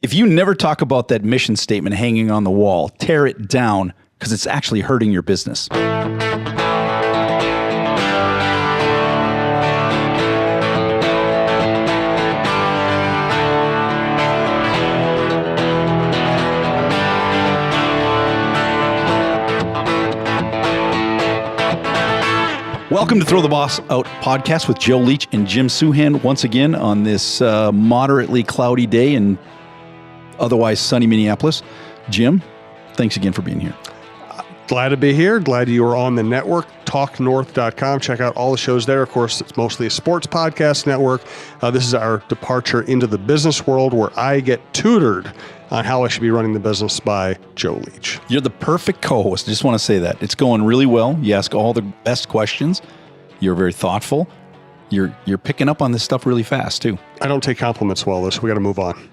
If you never talk about that mission statement hanging on the wall, tear it down because it's actually hurting your business. Welcome to Throw the Boss Out podcast with Joe Leach and Jim Suhan once again on this moderately cloudy day in otherwise sunny Minneapolis. Jim, thanks again for being here. Glad to be here. Glad you are on the network, talknorth.com. Check out all the shows there. Of course, it's mostly a sports podcast network. This is our departure into the business world where I get tutored on how I should be running the business by Joe Leach. You're the perfect co-host. I just want to say that. It's going really well. You ask all the best questions. You're very thoughtful. You're picking up on this stuff really fast, too. I don't take compliments well, though, so we got to move on.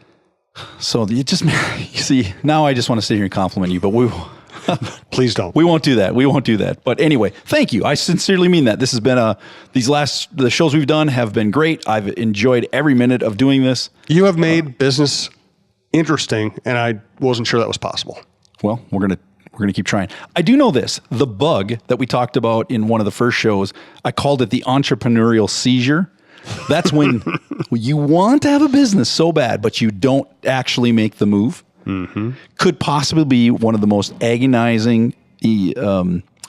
So you see, now I just want to sit here and compliment you, but please don't. We won't do that. We won't do that. But anyway, thank you. I sincerely mean that. This has been the shows we've done have been great. I've enjoyed every minute of doing this. You have made business interesting, and I wasn't sure that was possible. Well, we're gonna keep trying. I do know this: the bug that we talked about in one of the first shows, I called it the Entrepreneurial Seizure. That's when you want to have a business so bad, but you don't actually make the move. Mm-hmm. Could possibly be one of the most agonizing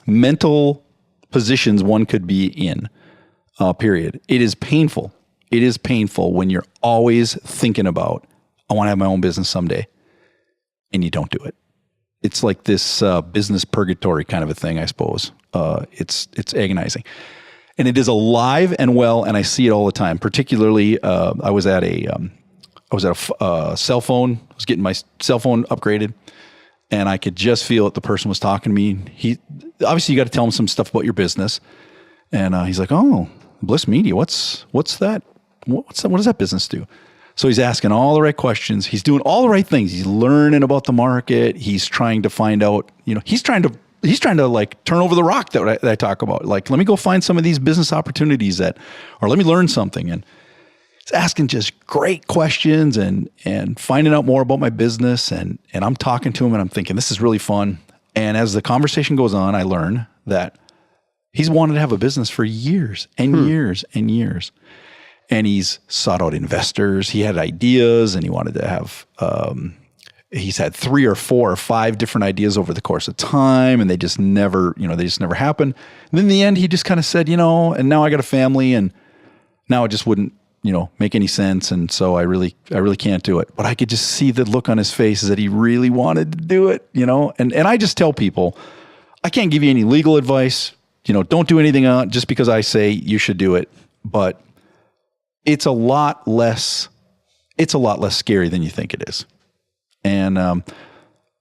mental positions one could be in. Period. It is painful. It is painful when you're always thinking about, I want to have my own business someday, and you don't do it. It's like this business purgatory kind of a thing, I suppose. It's agonizing, and it is alive and well, and I see it all the time. Particularly, I was at a cell phone. I was getting my cell phone upgraded, and I could just feel it. The person was talking to me. He obviously, you got to tell him some stuff about your business, and he's like, "Oh, Bliss Media. What's that? What does that business do?" So he's asking all the right questions. He's doing all the right things. He's learning about the market. He's trying to find out, he's trying to like turn over the rock that I talk about. Like, let me go find some of these business opportunities or let me learn something. And he's asking just great questions and finding out more about my business. And I'm talking to him and I'm thinking, this is really fun. And as the conversation goes on, I learn that he's wanted to have a business for years and years and years. And he's sought out investors. He had ideas, and he wanted to have. He's had 3 or 4 or 5 different ideas over the course of time, and they just never happened. And then in the end, he just kind of said, and now I got a family, and now it just wouldn't, make any sense, and so I really can't do it. But I could just see the look on his face that he really wanted to do it, And I just tell people, I can't give you any legal advice. Don't do anything just because I say you should do it, but it's a lot less scary than you think it is. And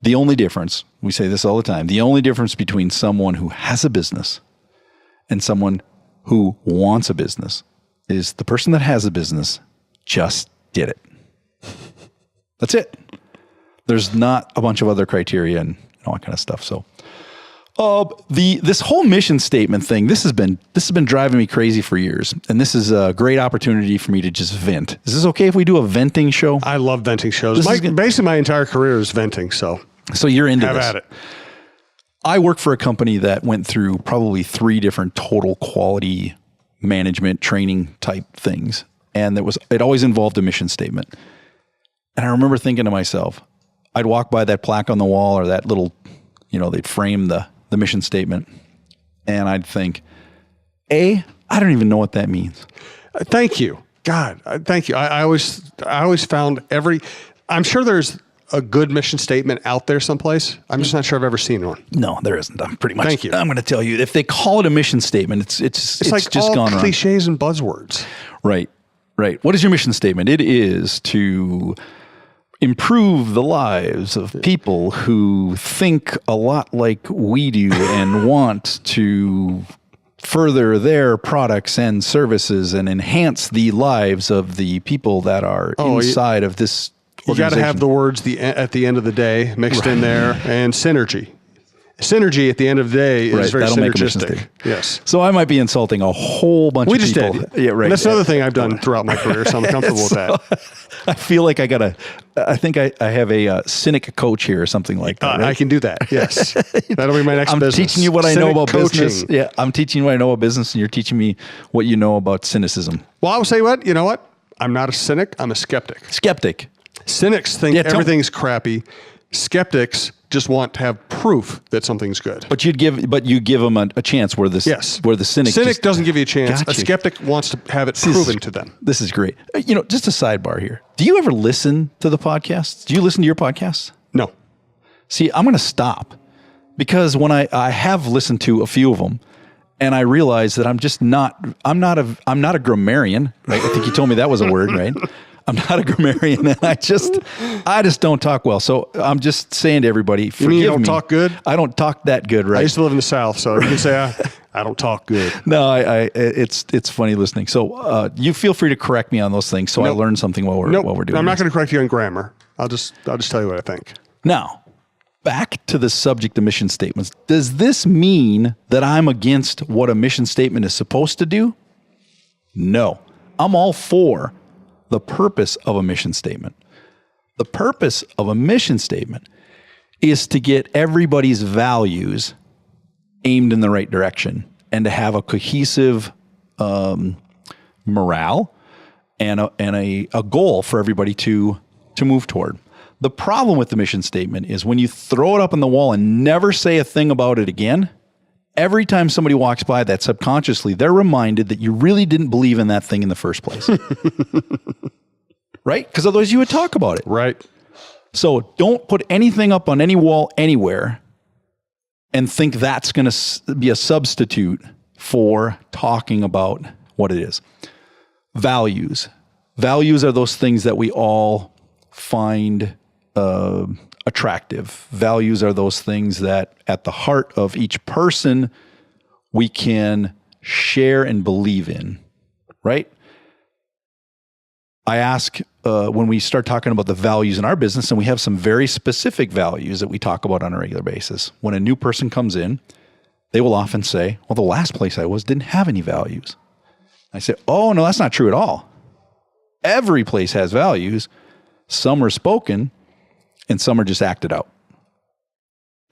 the only difference, we say this all the time, the only difference between someone who has a business and someone who wants a business is the person that has a business just did it. That's it. There's not a bunch of other criteria and all that kind of stuff. So this whole mission statement thing, this has been driving me crazy for years, and this is a great opportunity for me to just vent. Is this okay if we do a venting show? I love venting shows. Basically, my entire career is venting, so you're into have this. at it. I work for a company that went through probably 3 different total quality management training type things, and it always involved a mission statement. And I remember thinking to myself, I'd walk by that plaque on the wall or that little, they'd frame the mission statement, and I'd think, I don't even know what that means. Thank you. God, thank you. I always found I'm sure there's a good mission statement out there someplace. I'm just not sure I've ever seen one. No, there isn't. I'm pretty much. Thank you. I'm going to tell you, if they call it a mission statement, it's like just all gone wrong. Cliches and buzzwords. Right. What is your mission statement? It is to improve the lives of people who think a lot like we do and want to further their products and services and enhance the lives of the people that are inside of this organization. You got to have the words at the end of the day mixed in there, and synergy. Synergy at the end of the day is Right, very that'll make a mission synergistic. statement. Yes. So I might be insulting a whole bunch We of just people. did. Yeah, right. And that's another thing I've done throughout my career, so I'm comfortable with that. I feel like I think I have a cynic coach here or something like that. Right? I can do that. Yes. That'll be my next I'm business. teaching you what I know Cynic about coaching. business. Yeah, I'm teaching you what I know about business, and you're teaching me what you know about cynicism. Well, I will say what? You know what? I'm not a cynic. I'm a skeptic. Skeptic. Cynics think Yeah, everything's crappy. Skeptics just want to have proof that something's good. But you give them a chance where the cynic doesn't give you a chance. Gotcha. A skeptic wants to have it proven to them. This is great. Just a sidebar here. Do you ever listen to the podcasts? Do you listen to your podcasts? No. See, I'm going to stop because when I have listened to a few of them, and I realize that I'm not a grammarian, right? I think you told me that was a word, right? I'm not a grammarian, and I just don't talk well. So I'm just saying to everybody, forgive me. You mean you don't talk good? I don't talk that good, right? I used to live in the South, so you can say I don't talk good. No, it's funny listening. So you feel free to correct me on those things, so I learn something while we're doing. I'm not going to correct you on grammar. I'll just tell you what I think. Now, back to the subject of mission statements. Does this mean that I'm against what a mission statement is supposed to do? No. I'm all for the purpose of a mission statement. The purpose of a mission statement is to get everybody's values aimed in the right direction and to have a cohesive morale and a goal for everybody to move toward. The problem with the mission statement is when you throw it up on the wall and never say a thing about it again, every time somebody walks by that, subconsciously, they're reminded that you really didn't believe in that thing in the first place. Right? Because otherwise you would talk about it. Right. So don't put anything up on any wall anywhere and think that's going to be a substitute for talking about what it is. Values. Values are those things that we all find attractive. Values are those things that at the heart of each person we can share and believe in, right? I ask when we start talking about the values in our business, and we have some very specific values that we talk about on a regular basis. When a new person comes in, they will often say, well, the last place I was didn't have any values. I say, oh, no, that's not true at all. Every place has values. Some are spoken and some are just acted out.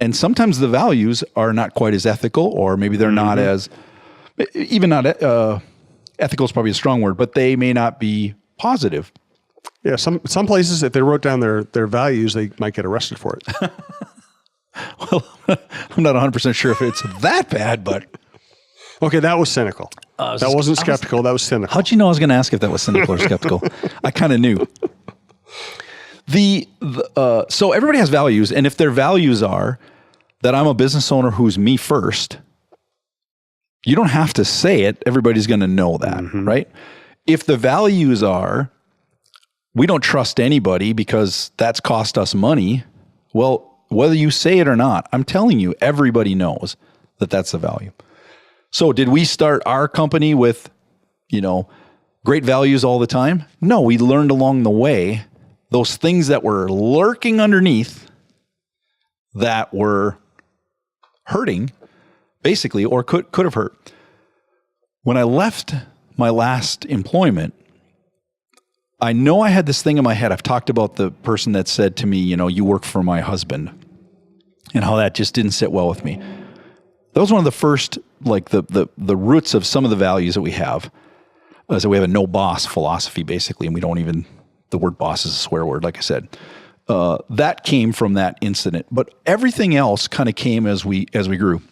And sometimes the values are not quite as ethical, or maybe they're not as, even not, ethical is probably a strong word, but they may not be positive. Yeah, some places, if they wrote down their values, they might get arrested for it. Well, I'm not 100% sure if it's that bad, but... Okay, that was cynical. That wasn't skeptical, that was cynical. How'd you know I was going to ask if that was cynical or skeptical? I kind of knew. So everybody has values, and if their values are that I'm a business owner who's me first, you don't have to say it. Everybody's going to know that, right? If the values are, we don't trust anybody because that's cost us money, well, whether you say it or not, I'm telling you, everybody knows that that's the value. So did we start our company with, great values all the time? No, we learned along the way those things that were lurking underneath that were hurting, basically, or could have hurt. When I left my last employment, I know I had this thing in my head. I've talked about the person that said to me, you work for my husband, and how that just didn't sit well with me. That was one of the first, the roots of some of the values that we have. So we have a no boss philosophy, basically, and we don't even, the word boss is a swear word, like I said. That came from that incident, but everything else kind of came as we grew.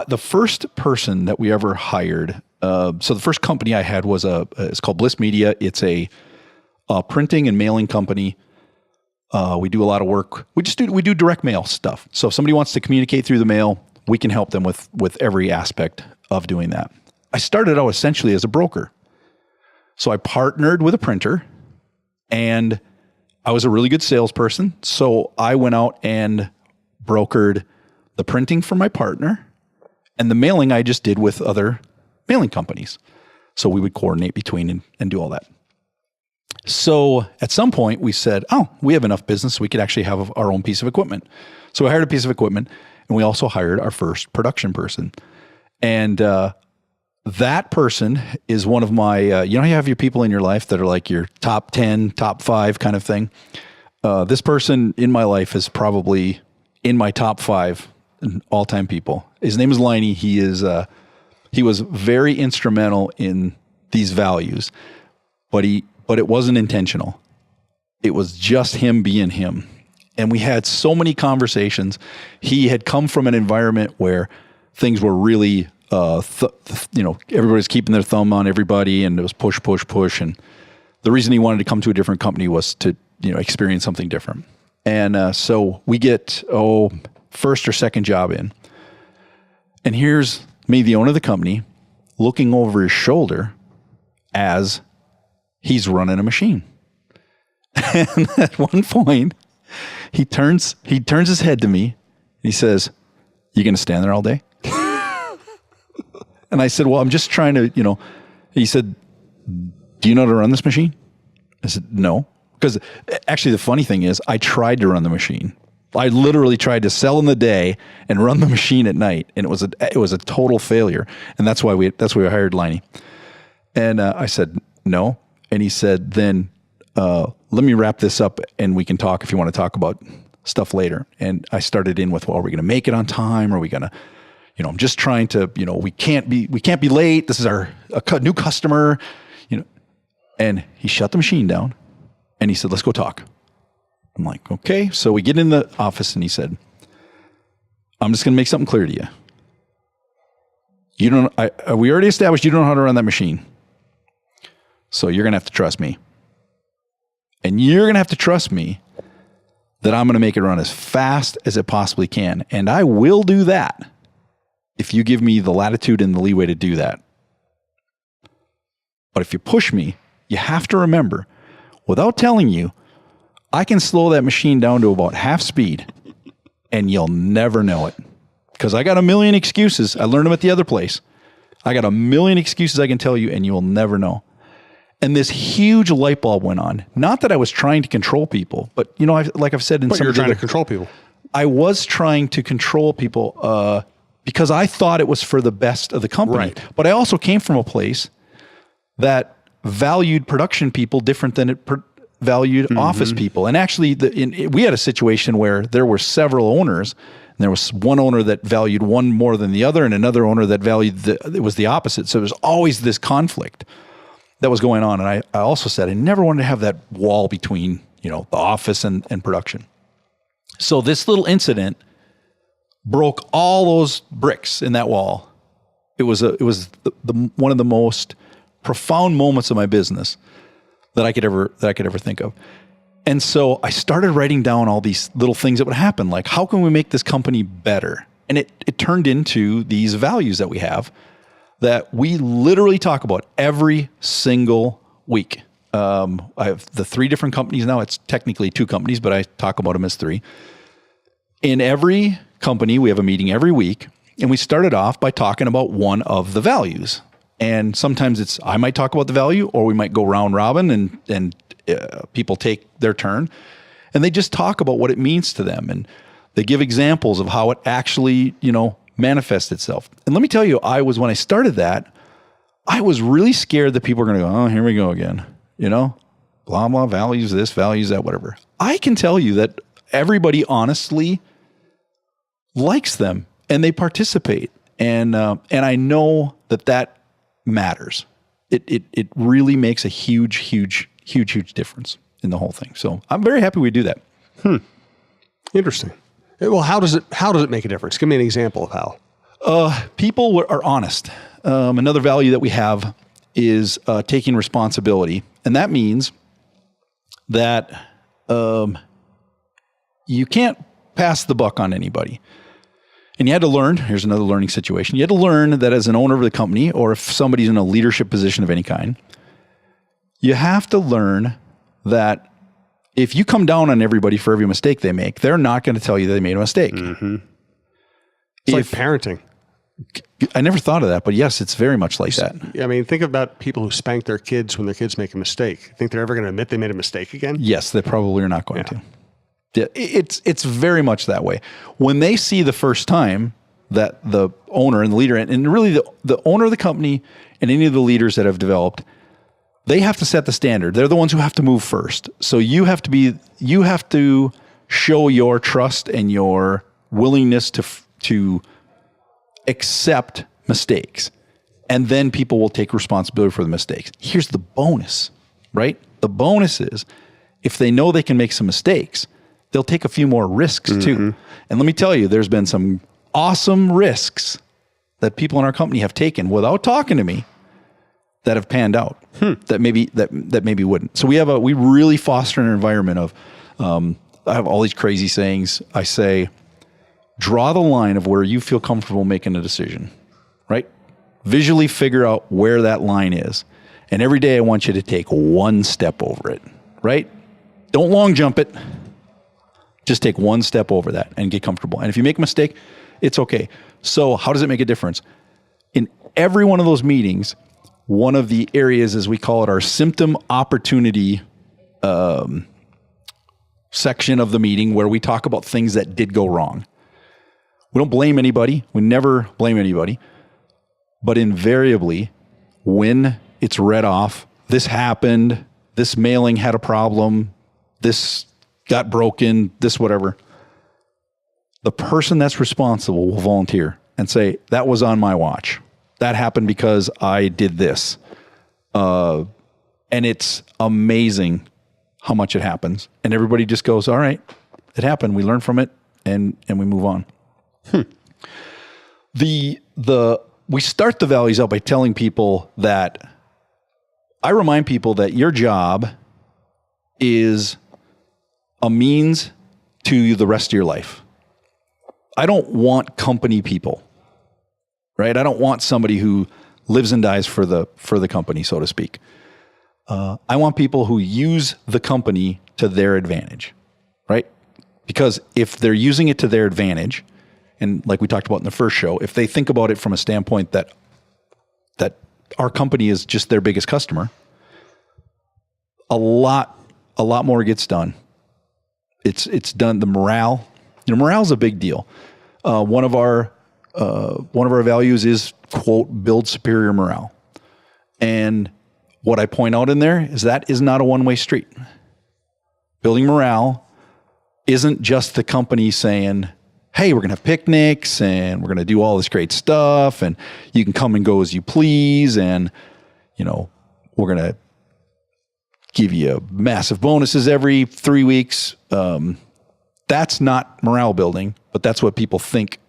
The first person that we ever hired, so the first company I had was it's called Bliss Media. It's a printing and mailing company. We do a lot of work. We do direct mail stuff. So if somebody wants to communicate through the mail, we can help them with every aspect of doing that. I started out essentially as a broker. So I partnered with a printer, and I was a really good salesperson. So I went out and brokered the printing for my partner, and the mailing I just did with other mailing companies. So we would coordinate between and do all that. So at some point we said, we have enough business. We could actually have our own piece of equipment. So I hired a piece of equipment, And we also hired our first production person. And that person is one of my, you know, you have your people in your life that are like your top 10, top 5 kind of thing. This person in my life is probably in my top 5 all-time people. His name is Liney. He was very instrumental in these values, but it wasn't intentional. It was just him being him. And we had so many conversations. He had come from an environment where things were really, everybody's keeping their thumb on everybody, and it was push, push, push. And the reason he wanted to come to a different company was to, experience something different. And so we get, first or second job in. And here's me, the owner of the company, looking over his shoulder as he's running a machine. And at one point, he turns his head to me. And he says, "You going to stand there all day?" And I said, "Well, I'm just trying to, He said, "Do you know how to run this machine?" I said, "No." Because actually the funny thing is I tried to run the machine. I literally tried to sell in the day and run the machine at night. And it was a total failure. And that's why we hired Liney. And I said, "No." And he said, "Then let me wrap this up and we can talk if you want to talk about stuff later." And I started in with, well, are we going to make it on time? Are we going to, I'm just trying to, we can't be late. This is a new customer, And he shut the machine down and he said, "Let's go talk." I'm like, okay. So we get in the office and he said, "I'm just going to make something clear to you. We already established you don't know how to run that machine. So you're going to have to trust me. And you're going to have to trust me that I'm going to make it run as fast as it possibly can. And I will do that if you give me the latitude and the leeway to do that. But if you push me, you have to remember, without telling you, I can slow that machine down to about half speed and you'll never know it. Because I got a million excuses. I learned them at the other place. I got a million excuses I can tell you and you will never know." And this huge light bulb went on. Not that I was trying to control people, but like I've said in some. But you're trying to control people. I was trying to control people because I thought it was for the best of the company. Right. But I also came from a place that valued production people different than it valued office people. And actually, we had a situation where there were several owners. And there was one owner that valued one more than the other, and another owner that valued it was the opposite. So there was always this conflict that was going on. And I also said I never wanted to have that wall between, the office and production. So this little incident broke all those bricks in that wall. It was one of the most profound moments of my business that I could ever think of. And so I started writing down all these little things that would happen, like how can we make this company better? And it turned into these values that we have that we literally talk about every single week. I have the 3 different companies now. It's technically 2 companies, but I talk about them as 3. In every company, we have a meeting every week, and we started off by talking about one of the values. And sometimes I might talk about the value, or we might go round robin and people take their turn, and they just talk about what it means to them, and they give examples of how it actually, manifest itself. And let me tell you, when I started that, I was really scared that people were going to go, "Oh, here we go again." Blah, blah, values this, values that, whatever. I can tell you that everybody honestly likes them and they participate. And I know that matters. It really makes a huge difference in the whole thing. So I'm very happy we do that. Interesting. Well, how does it make a difference? Give me an example of how. People are honest. Another value that we have is taking responsibility. And that means that you can't pass the buck on anybody. And you had to learn, here's another learning situation. You had to learn that as an owner of the company, or if somebody's in a leadership position of any kind, you have to learn that if you come down on everybody for every mistake they make, they're not going to tell you they made a mistake. Mm-hmm. It's like parenting. I never thought of that, but yes, it's very much like that. I mean, think about people who spank their kids when their kids make a mistake. Think they're ever going to admit they made a mistake again? Yes, they probably are not going to. It's very much that way. When they see the first time that the owner and the leader, and really the owner of the company and any of the leaders that have developed, they have to set the standard. They're the ones who have to move first. So you have to show your trust and your willingness to accept mistakes. And then people will take responsibility for the mistakes. Here's the bonus, right? The bonus is if they know they can make some mistakes, they'll take a few more risks too. And let me tell you, there's been some awesome risks that people in our company have taken without talking to me that have panned out that maybe wouldn't. So we really foster an environment of, I have all these crazy sayings. I say, draw the line of where you feel comfortable making a decision, right? Visually figure out where that line is. And every day I want you to take one step over it, right? Don't long jump it. Just take one step over that and get comfortable. And if you make a mistake, it's okay. So how does it make a difference? In every one of those meetings, one of the areas, as we call it, our symptom opportunity section of the meeting, where we talk about things that did go wrong. We don't blame anybody. We never blame anybody. But invariably, when it's read off, this happened, this mailing had a problem, this got broken, this whatever, the person that's responsible will volunteer and say, that was on my watch. That happened because I did this. And it's amazing how much it happens. And everybody just goes, all right, it happened. We learn from it and we move on. We start the values out by telling people that I remind people that your job is a means to the rest of your life. I don't want company people, right? I don't want somebody who lives and dies for the company, so to speak. I want people who use the company to their advantage, right? Because if they're using it to their advantage, and like we talked about in the first show, if they think about it from a standpoint that our company is just their biggest customer, a lot more gets done. It's done. The morale is a big deal. One of our values is, quote, build superior morale. And what I point out in there is that is not a one-way street. Building morale isn't just the company saying, hey, we're going to have picnics and we're going to do all this great stuff and you can come and go as you please. And, we're going to give you massive bonuses every 3 weeks. That's not morale building, but that's what people think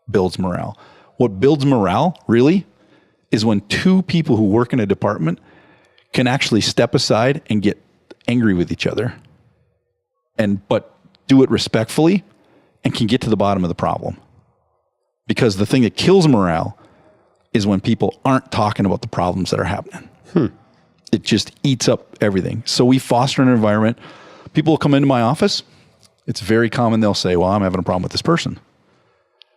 builds morale. What builds morale really is when two people who work in a department can actually step aside and get angry with each other but do it respectfully and can get to the bottom of the problem. Because the thing that kills morale is when people aren't talking about the problems that are happening. It just eats up everything. So we foster an environment. People will come into my office. It's very common. They'll say, well, I'm having a problem with this person.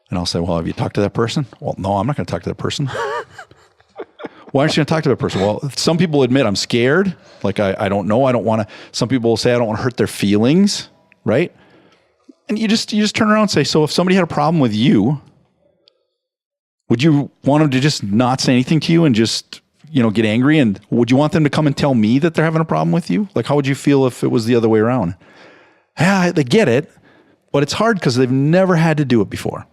And I'll say, well, have you talked to that person? Well, no, I'm not going to talk to that person. Why aren't you going to talk to that person? Well, some people admit I'm scared. Like, I don't know. I don't want to. Some people will say I don't want to hurt their feelings, right? And you just turn around and say, so if somebody had a problem with you, would you want them to just not say anything to you and just, get angry? And would you want them to come and tell me that they're having a problem with you? Like, how would you feel if it was the other way around? Yeah, they get it, but it's hard because they've never had to do it before.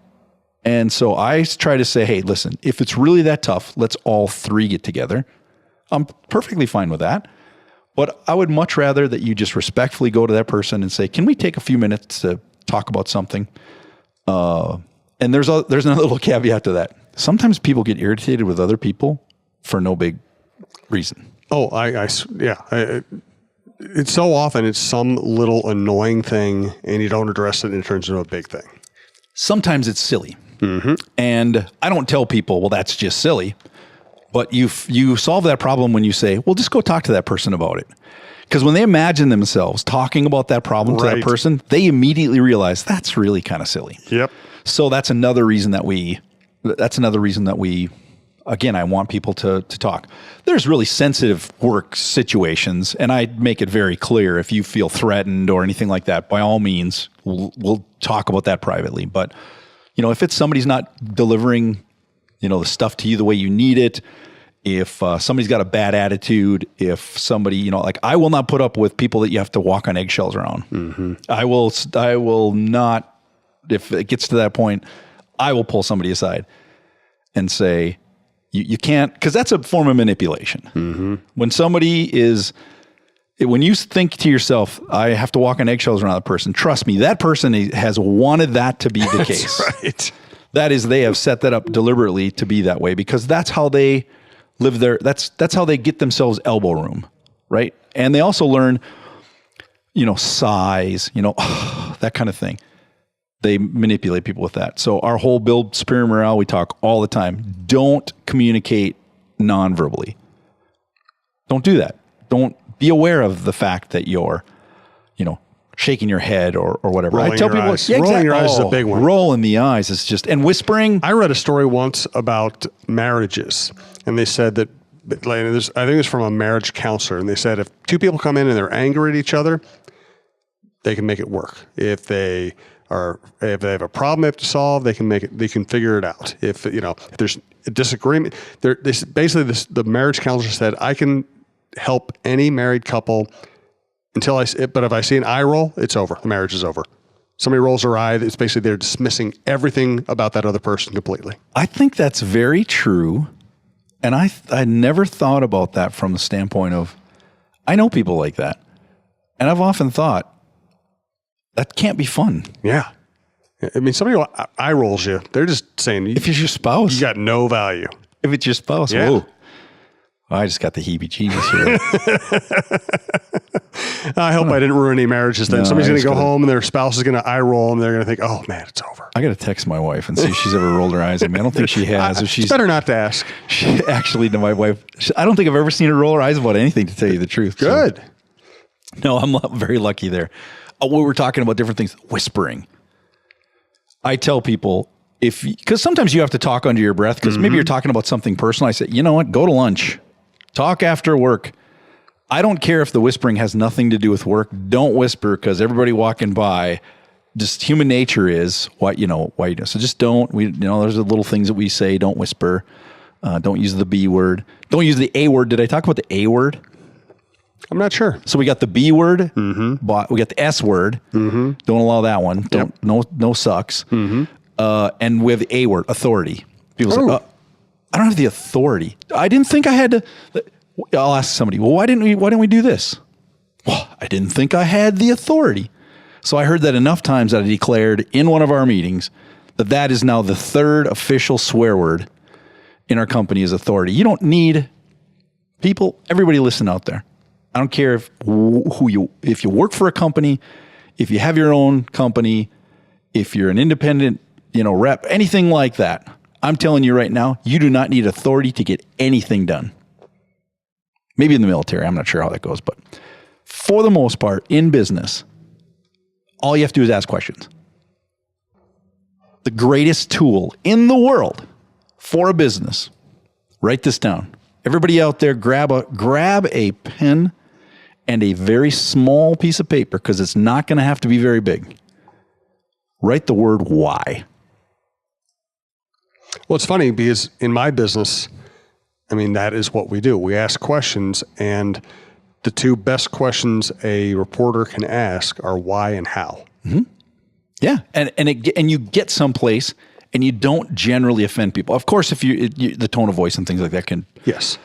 And so I try to say, hey, listen, if it's really that tough, let's all three get together. I'm perfectly fine with that. But I would much rather that you just respectfully go to that person and say, can we take a few minutes to talk about something? And there's another little caveat to that. Sometimes people get irritated with other people for no big reason. Oh, it's so often it's some little annoying thing and you don't address it and it turns into a big thing. Sometimes it's silly. And I don't tell people, well, that's just silly. But you solve that problem when you say, well, just go talk to that person about it. Because when they imagine themselves talking about that problem to that person, they immediately realize that's really kind of silly. Yep. So that's another reason that we again, I want people to talk. There's really sensitive work situations, and I make it very clear if you feel threatened or anything like that, by all means, we'll talk about that privately. But, you know, if it's somebody's not delivering, you know, the stuff to you the way you need it, if somebody's got a bad attitude, if somebody, you know, like I will not put up with people that you have to walk on eggshells around. Mm-hmm. I will not, if it gets to that point, I will pull somebody aside and say, you can't, because that's a form of manipulation. Mm-hmm. When you think to yourself, I have to walk on eggshells around that person, trust me, that person has wanted that to be the case. Right. That is, they have set that up deliberately to be that way, because that's how they live that's how they get themselves elbow room, right? And they also learn, you know, size, you know, that kind of thing. They manipulate people with that. So our whole build superior morale, we talk all the time. Don't communicate non-verbally. Don't do that. Don't be aware of the fact that you're, you know, shaking your head or whatever. Rolling I tell your people, eyes. Rolling your eyes is a big one. Rolling the eyes is just, and whispering. I read a story once about marriages, and they said that, like, I think it was from a marriage counselor, and they said if two people come in and they're angry at each other, they can make it work. If they have a problem they have to solve, they can figure it out. If there's a disagreement, the marriage counselor said, I can help any married couple but if I see an eye roll, it's over. The marriage is over. Somebody rolls their eye, it's basically they're dismissing everything about that other person completely. I think that's very true. And I never thought about that from the standpoint of, I know people like that. And I've often thought, that can't be fun. Yeah. I mean, somebody eye rolls you, they're just saying, if it's your spouse, you got no value. If it's your spouse, yeah. Whoa. I just got the heebie-jeebies here. I hope I didn't ruin any marriages then. No, Somebody's going to go home and their spouse is going to eye roll and they're going to think, oh man, it's over. I got to text my wife and see if she's ever rolled her eyes at me. I don't think she has. It's better not to ask. Actually, to my wife, I don't think I've ever seen her roll her eyes about anything, to tell you the truth. Good. So, no, I'm very lucky there. We were talking about different things. Whispering. I tell people, because sometimes you have to talk under your breath, because maybe you're talking about something personal. I say, you know what, go to lunch. Talk after work. I don't care if the whispering has nothing to do with work. Don't whisper, because everybody walking by, just human nature is why you do. So just don't. There's the little things that we say. Don't whisper. Don't use the B word. Don't use the A word. Did I talk about the A word? I'm not sure. So we got the B word. But we got the S word. Don't allow that one. Don't. Yep. No sucks. And we have the A word, authority. People say, I don't have the authority. I didn't think I had to. I'll ask somebody, well, why didn't we do this? Well, I didn't think I had the authority. So I heard that enough times that I declared in one of our meetings that is now the third official swear word in our company is authority. You don't need people. Everybody listen out there. I don't care if you work for a company, if you have your own company, if you're an independent, rep, anything like that. I'm telling you right now, you do not need authority to get anything done. Maybe in the military, I'm not sure how that goes, but for the most part, in business, all you have to do is ask questions. The greatest tool in the world for a business, write this down. Everybody out there, grab a pen and a very small piece of paper, because it's not going to have to be very big. Write the word why. Well, it's funny because in my business, that is what we do. We ask questions, and the two best questions a reporter can ask are why and how. Mm-hmm. Yeah, and you get someplace, and you don't generally offend people. Of course, if the tone of voice and things like that can. Yes.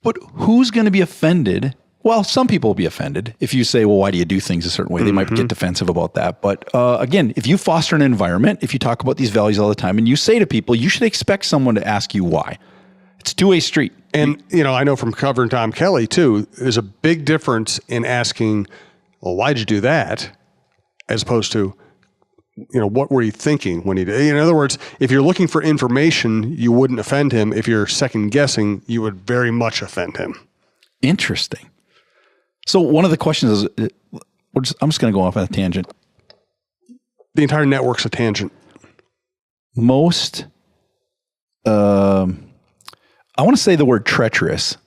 But who's going to be offended? Well, some people will be offended if you say, well, why do you do things a certain way? They might get defensive about that. But again, if you foster an environment, if you talk about these values all the time and you say to people, you should expect someone to ask you why. It's a two-way street. And, I know from covering Tom Kelly too, there's a big difference in asking, well, why'd you do that? As opposed to, what were you thinking when you did? In other words, if you're looking for information, you wouldn't offend him. If you're second guessing, you would very much offend him. Interesting. So one of the questions is, I'm just going to go off on a tangent. The entire network's a tangent. Most I want to say the word treacherous.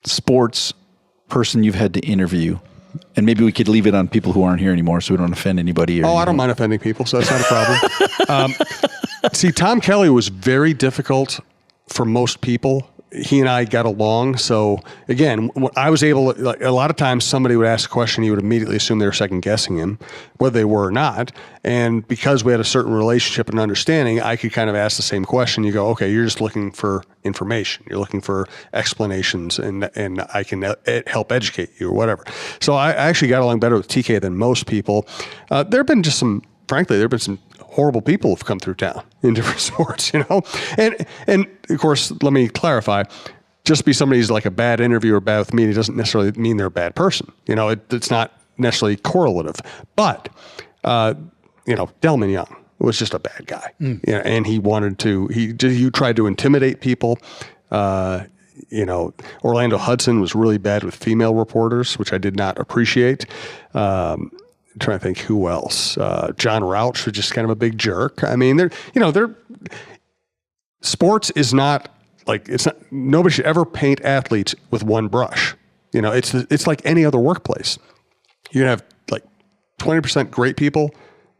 Sports person you've had to interview. And maybe we could leave it on people who aren't here anymore so we don't offend anybody. I don't mind offending people, so that's not a problem. See, Tom Kelly was very difficult for most people. He and I got along. So again, I was able to, like, a lot of times somebody would ask a question, you would immediately assume they were second guessing him, whether they were or not. And because we had a certain relationship and understanding, I could kind of ask the same question. You go, okay, you're just looking for information. You're looking for explanations, and I can help educate you or whatever. So I actually got along better with TK than most people. There have been some horrible people have come through town in different sports, and of course, let me clarify, just be somebody's like a bad interview or bad with me, it doesn't necessarily mean they're a bad person. It's not necessarily correlative, but, Delman Young was just a bad guy, and he tried to intimidate people. Orlando Hudson was really bad with female reporters, which I did not appreciate. I'm trying to think who else. John Rauch was just kind of a big jerk. I mean, sports is not like, nobody should ever paint athletes with one brush. It's like any other workplace. You're gonna have like 20% great people,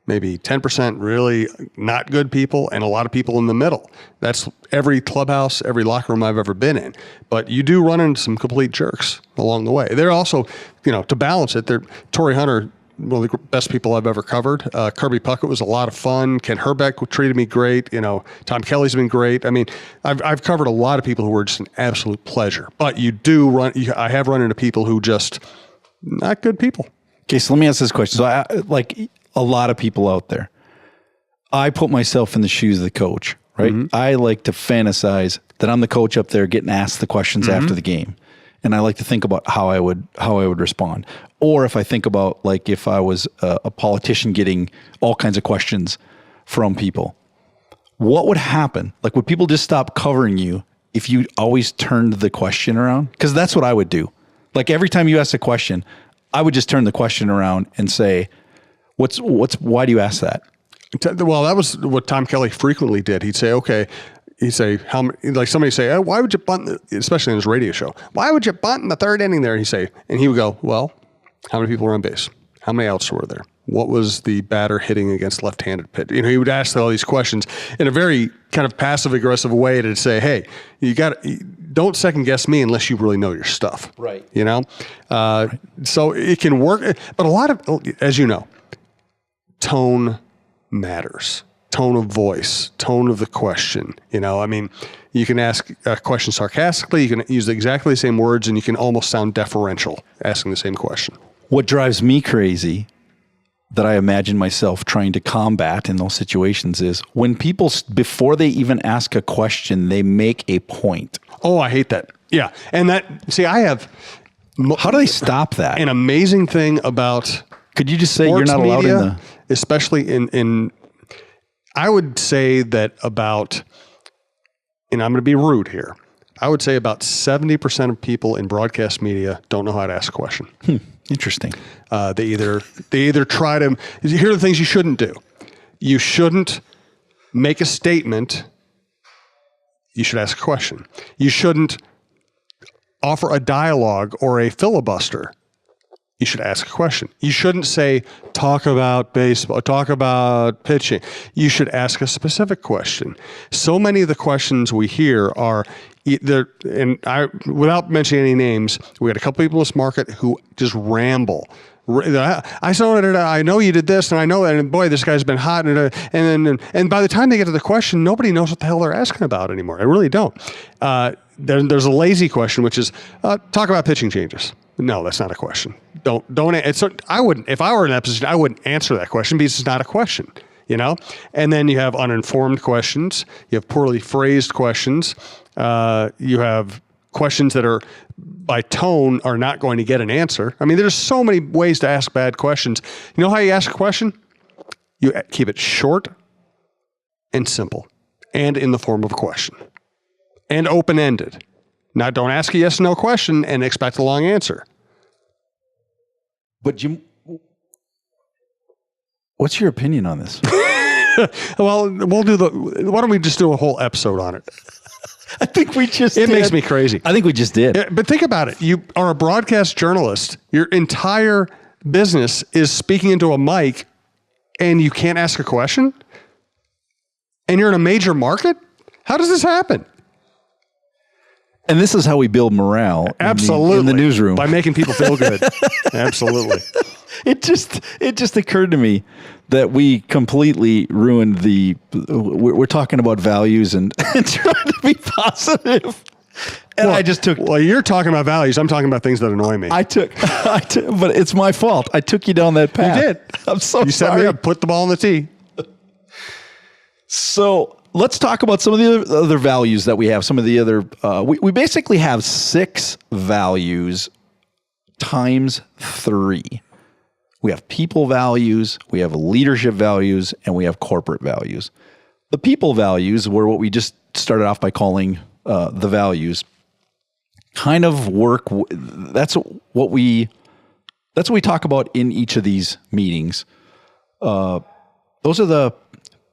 maybe 10% really not good people, and a lot of people in the middle. That's every clubhouse, every locker room I've ever been in. But you do run into some complete jerks along the way. They're also, to balance it, Torrey Hunter, one of the best people I've ever covered. Kirby Puckett was a lot of fun. Ken Herbeck treated me great. Tom Kelly's been great. I mean, I've covered a lot of people who were just an absolute pleasure. But I have run into people who just not good people. Okay, so let me ask this question. So like a lot of people out there, I put myself in the shoes of the coach, right? I like to fantasize that I'm the coach up there getting asked the questions after the game. And I like to think about how I would respond. Or if I think about, like, if I was a politician getting all kinds of questions from people, what would happen? Like, would people just stop covering you if you always turned the question around? Because that's what I would do. Like, every time you ask a question, I would just turn the question around and say, why do you ask that? Well, that was what Tom Kelly frequently did. He'd say, okay, somebody say, oh, why would you bunt, especially in his radio show, why would you bunt in the third inning there? And he would go, well, how many people were on base? How many outs were there? What was the batter hitting against left-handed pitch? He would ask all these questions in a very kind of passive-aggressive way to say, hey, don't second-guess me unless you really know your stuff. Right. Right. So it can work. But a lot of, as you know, tone matters. Tone of voice, tone of the question. You can ask a question sarcastically, you can use exactly the same words, and you can almost sound deferential asking the same question. What drives me crazy that I imagine myself trying to combat in those situations is when people, before they even ask a question, they make a point. Oh, I hate that. Yeah. And I have... How do they stop that? An amazing thing about... Could you just say you're not allowed media, in the... Especially in I would say that about, and I'm going to be rude here, I would say about 70% of people in broadcast media don't know how to ask a question. Interesting. They either try to, here are the things you shouldn't do. You shouldn't make a statement. You should ask a question. You shouldn't offer a dialogue or a filibuster. You should ask a question. You shouldn't say, talk about baseball, talk about pitching. You should ask a specific question. So many of the questions we hear are either, without mentioning any names, we had a couple people in this market who just ramble. I know you did this, and I know, and boy, this guy's been hot, and by the time they get to the question, nobody knows what the hell they're asking about anymore. I really don't. There's a lazy question, which is talk about pitching changes. No, that's not a question. Don't. I wouldn't. If I were in that position, I wouldn't answer that question because it's not a question. And then you have uninformed questions. You have poorly phrased questions. You have questions that are by tone are not going to get an answer. I mean, there's so many ways to ask bad questions. You know how you ask a question? You keep it short and simple and in the form of a question and open-ended. Now, don't ask a yes/no question and expect a long answer. But Jim, what's your opinion on this? Well, why don't we just do a whole episode on it? I think we just It makes me crazy. I think we just did. Yeah, but think about it. You are a broadcast journalist. Your entire business is speaking into a mic and you can't ask a question? And you're in a major market? How does this happen? And this is how we build morale Absolutely. in the newsroom. By making people feel good. Absolutely. It just occurred to me that we completely ruined we're talking about values and trying to be positive. And I just took. Well, you're talking about values. I'm talking about things that annoy me. I took, but it's my fault. I took you down that path. You did. I'm so you sorry. set me up, put the ball in the tee. So let's talk about some of the other values that we have. Some of the other, we basically have 6 values times 3. We have people values, we have leadership values, and we have corporate values. The people values were what we just started off by calling the values. Kind of work. That's what we talk about in each of these meetings. Those are the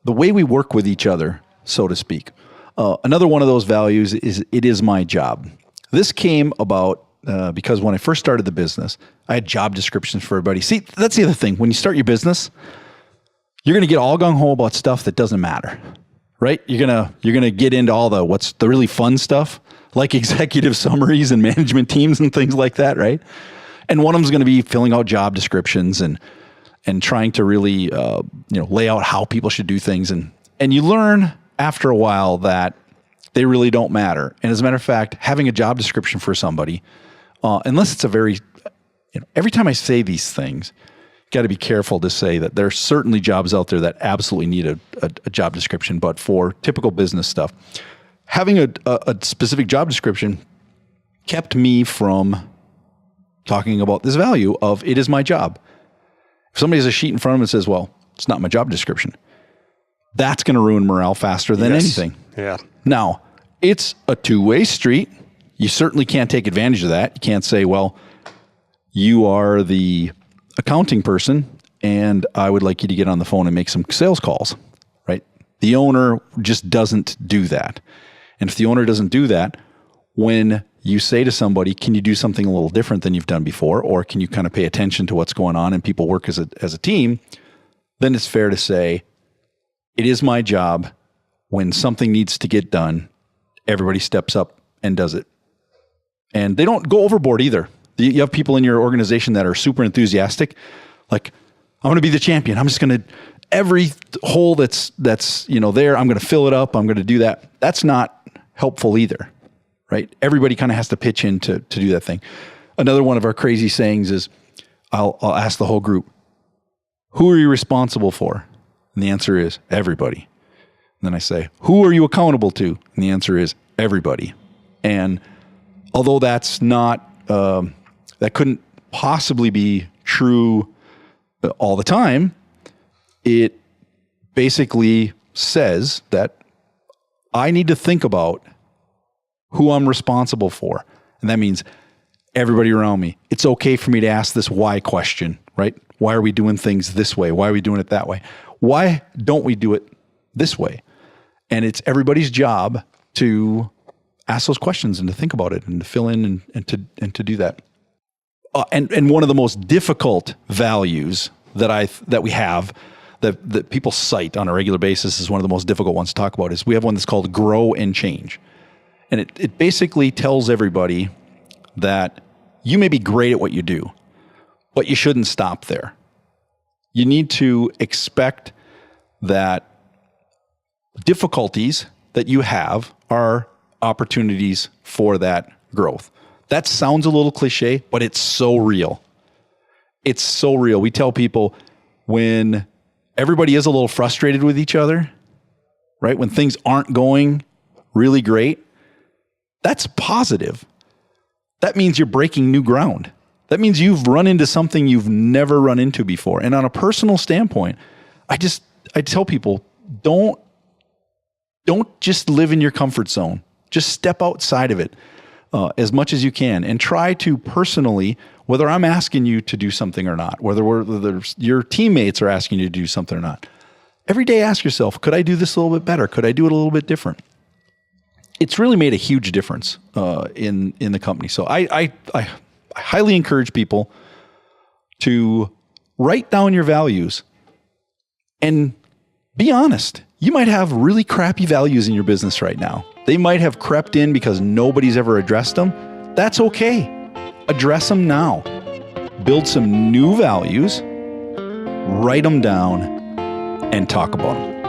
way we work with each other, so to speak. Another one of those values is it is my job. This came about because when I first started the business, I had job descriptions for everybody. See, that's the other thing. When you start your business, you're going to get all gung ho about stuff that doesn't matter, right? You're gonna get into all what's the really fun stuff, like executive summaries and management teams and things like that, right? And one of them is going to be filling out job descriptions and trying to really lay out how people should do things, and you learn after a while that they really don't matter. And as a matter of fact, having a job description for somebody, unless it's a very, every time I say these things, got to be careful to say that there are certainly jobs out there that absolutely need a job description. But for typical business stuff, having a specific job description kept me from talking about this value of it is my job. If somebody has a sheet in front of them and says, well, it's not my job description, that's going to ruin morale faster than anything. Yeah. Now, it's a two-way street. You certainly can't take advantage of that. You can't say, well, you are the accounting person and I would like you to get on the phone and make some sales calls, right? The owner just doesn't do that. And if the owner doesn't do that, when you say to somebody, can you do something a little different than you've done before? Or can you kind of pay attention to what's going on and people work as a team? Then it's fair to say, it is my job. When something needs to get done, everybody steps up and does it. And they don't go overboard either. You have people in your organization that are super enthusiastic. Like, I'm going to be the champion. I'm just going to, every hole that's there, I'm going to fill it up. I'm going to do that. That's not helpful either, right? Everybody kind of has to pitch in to do that thing. Another one of our crazy sayings is, I'll ask the whole group, who are you responsible for? And the answer is everybody. And then I say, who are you accountable to? And the answer is everybody. And although that's not, that couldn't possibly be true all the time, it basically says that I need to think about who I'm responsible for. And that means everybody around me. It's okay for me to ask this why question, right? Why are we doing things this way? Why are we doing it that way? Why don't we do it this way? And it's everybody's job to ask those questions and to think about it and to fill in and to do that. And one of the most difficult values that we have that people cite on a regular basis is one of the most difficult ones to talk about is we have one that's called grow and change. And it basically tells everybody that you may be great at what you do, but you shouldn't stop there. You need to expect that difficulties that you have are opportunities for that growth. That sounds a little cliche, but it's so real. It's so real. We tell people when everybody is a little frustrated with each other, right? When things aren't going really great, that's positive. That means you're breaking new ground. That means you've run into something you've never run into before. And on a personal standpoint, I tell people, don't just live in your comfort zone. Just step outside of it as much as you can and try to personally, whether I'm asking you to do something or not, whether your teammates are asking you to do something or not, every day ask yourself, could I do this a little bit better? Could I do it a little bit different? it's really made a huge difference in the company. So I highly encourage people to write down your values and be honest. You might have really crappy values in your business right now. They might have crept in because nobody's ever addressed them. That's okay. Address them now. Build some new values, write them down, and talk about them.